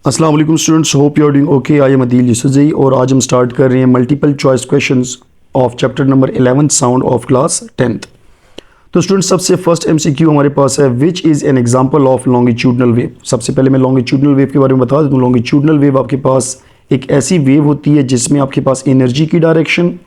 अस्सलाम वालेकुम students, hope you are doing okay. I am Adeel Yousafzai और आज हम स्टार्ट कर रहे हैं multiple choice questions of chapter number 11 sound of class 10th। तो स्टूडेंट्स सबसे फर्स्ट एमसीक्यू हमारे पास है, which is an example of longitudinal wave. सबसे पहले मैं लॉन्गिट्यूडनल वेव के बारे में बता दूँ। लॉन्गिट्यूडनल वेव आपके पास एक ऐसी वेव होती है जिसमें आपके पास एनर्जी की डायरेक्शन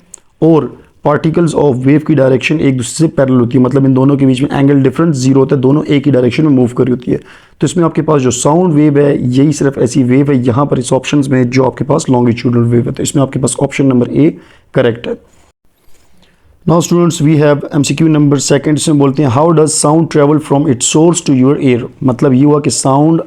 और पार्टिकल्स ऑफ वेव की डायरेक्शन एक दूसरे से पैरेलल होती है, मतलब इन दोनों के बीच में एंगल डिफरेंस जीरो होता है, दोनों एक ही डायरेक्शन में मूव कर रही होती है। तो इसमें आपके पास जो साउंड वेव है यही सिर्फ ऐसी वेव है यहाँ पर इस ऑप्शन में जो आपके पास लॉन्गिट्यूडनल वेव है। तो इसमें आपके पास ऑप्शन नंबर ए करेक्ट है। Now students we have MCQ number second. इसमें बोलते हैं how does sound travel from its source to your ear. मतलब ये हुआ कि साउंड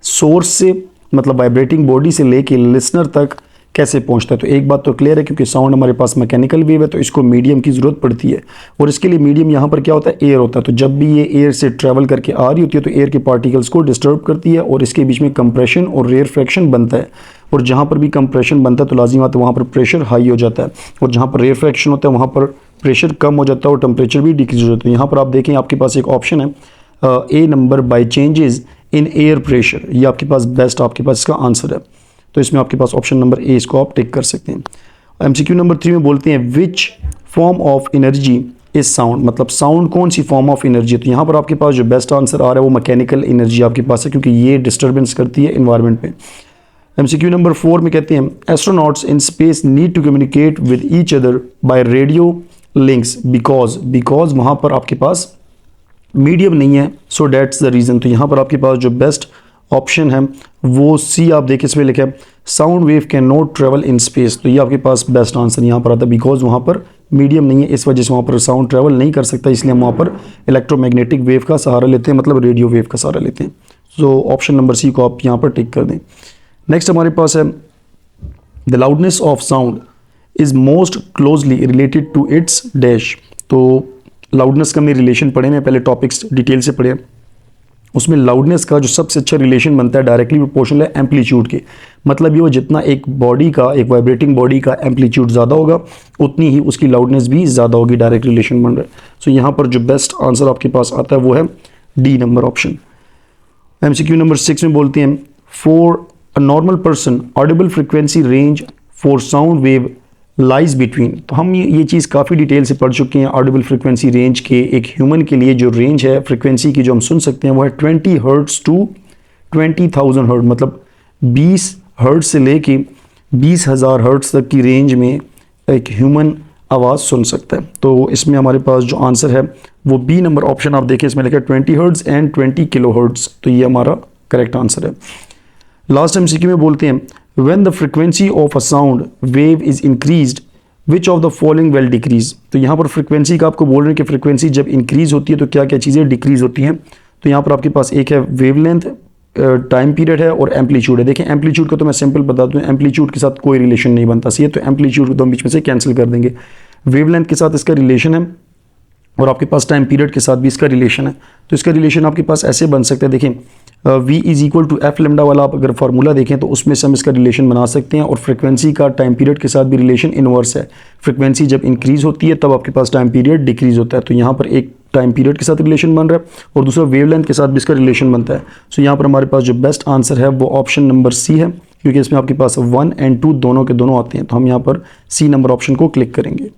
सोर्स से मतलब वाइब्रेटिंग बॉडी से लेके लिसनर तक कैसे पहुंचता है। तो एक बात तो क्लियर है, क्योंकि साउंड हमारे पास मैकेनिकल वेव है तो इसको मीडियम की ज़रूरत पड़ती है, और इसके लिए मीडियम यहाँ पर क्या होता है, एयर होता है। तो जब भी ये एयर से ट्रैवल करके आ रही होती है तो एयर के पार्टिकल्स को डिस्टर्ब करती है और इसके बीच में कंप्रेशन और रेयर फ्रैक्शन बनता है, और जहाँ पर भी कंप्रेशन बनता है तो लाजिम आता है वहाँ पर प्रेशर हाई हो जाता है, और जहाँ पर रेयर फ्रैक्शन होता है वहाँ पर प्रेशर कम हो जाता है और टेम्परेचर भी डिक्रीज हो जाता है। यहाँ पर आप देखें आपके पास एक ऑप्शन है A number, by changes in air pressure. ये आपके पास बेस्ट आपके पास इसका आंसर है। तो इसमें आपके पास ऑप्शन नंबर ए इसको आप टिक कर सकते हैं। एमसीक्यू नंबर 3 में बोलते हैं which form of energy is sound. मतलब साउंड कौन सी फॉर्म ऑफ एनर्जी है। तो यहाँ पर आपके पास जो बेस्ट आंसर आ रहा है वो मैकेनिकल एनर्जी आपके पास है, क्योंकि ये डिस्टर्बेंस करती है इन्वायरमेंट पे। एमसीक्यू नंबर 4 में कहते हैं astronauts in space need to communicate with each other by radio links because वहाँ पर आपके पास मीडियम नहीं है, सो डेट्स द रीज़न। तो यहाँ पर आपके पास जो बेस्ट ऑप्शन है वो सी आप देखिए, इसमें लिखा है sound wave can not travel in space. तो ये आपके पास बेस्ट आंसर यहाँ पर आता है, बिकॉज वहाँ पर मीडियम नहीं है, इस वजह से वहाँ पर साउंड ट्रेवल नहीं कर सकता, इसलिए हम वहाँ पर इलेक्ट्रोमैग्नेटिक वेव का सहारा लेते हैं, मतलब रेडियो वेव का सहारा लेते हैं। सो ऑप्शन नंबर सी को आप यहाँ पर टिक कर दें। नेक्स्ट हमारे पास है the loudness of sound is most closely related to its dash. तो लाउडनेस का हमने रिलेशन पढ़े हैं, पहले टॉपिक्स डिटेल से पढ़े। उसमें लाउडनेस का जो सबसे अच्छा रिलेशन बनता है डायरेक्टली प्रोपोर्शनल है एम्पलीट्यूड के। मतलब ये वो जितना एक बॉडी का, एक वाइब्रेटिंग बॉडी का एम्पलीट्यूड ज़्यादा होगा उतनी ही उसकी लाउडनेस भी ज़्यादा होगी, डायरेक्ट रिलेशन बन रहा है। सो यहाँ पर जो बेस्ट आंसर आपके पास आता है वो है D number option. MCQ number 6 में बोलते हैं for a normal person Audible frequency range for sound wave lies between. तो हम ये चीज़ काफ़ी डिटेल से पढ़ चुके हैं। ऑडिबल फ्रिक्वेंसी रेंज के एक ह्यूमन के लिए जो रेंज है फ्रिक्वेंसी की जो हम सुन सकते हैं वो है 20 हर्ट्ज़ टू 20,000 हर्ट्ज़। मतलब 20 हर्ट्ज़ से लेके 20,000 हर्ट्ज़ तक की रेंज में एक ह्यूमन आवाज़ सुन सकता है। तो इसमें हमारे पास जो आंसर है वो बी नंबर ऑप्शन आप देखें, इसमें लिखा है 20 हर्ट्ज़ एंड 20 किलो हर्ट्ज़। तो ये हमारा करेक्ट आंसर है। लास्ट एमसीक्यू में बोलते हैं when the frequency of a sound wave is increased which of the following will decrease। तो यहाँ पर फ्रिक्वेंसी का आपको बोल रहे हैं कि फ्रिक्वेंसी जब इंक्रीज होती है तो क्या क्या चीज़ें डिक्रीज होती हैं। तो यहाँ पर आपके पास एक है वेवलेंथ, टाइम पीरियड है और एम्पलीट्यूड है। देखें एम्पलीट्यूड को तो मैं सिंपल बता दूँ, एम्पलीट्यूड के साथ कोई रिलेशन नहीं बनता सी है, तो एम्पलीट्यूड को तो हम बीच में से कैंसिल कर देंगे। वेवलेंथ के साथ इसका रिलेशन है और आपके पास टाइम पीरियड के साथ भी इसका रिलेशन है। तो इसका रिलेशन आपके पास ऐसे बन सकता है, देखें v is equal to f lambda वाला आप अगर फार्मूला देखें तो उसमें से हम इसका रिलेशन बना सकते हैं, और फ्रिक्वेंसी का टाइम पीरियड के साथ भी रिलेशन इनवर्स है। फ्रिक्वेंसी जब इंक्रीज होती है तब आपके पास टाइम पीरियड डिक्रीज होता है। तो यहाँ पर एक टाइम पीरियड के साथ रिलेशन बन रहा है और दूसरा वेवलेंथ के साथ भी इसका रिलेशन बनता है। सो यहाँ पर हमारे पास जो बेस्ट आंसर है वो ऑप्शन नंबर सी है, क्योंकि इसमें आपके पास 1 और 2 दोनों के दोनों आते हैं। तो हम यहाँ पर सी नंबर ऑप्शन को क्लिक करेंगे।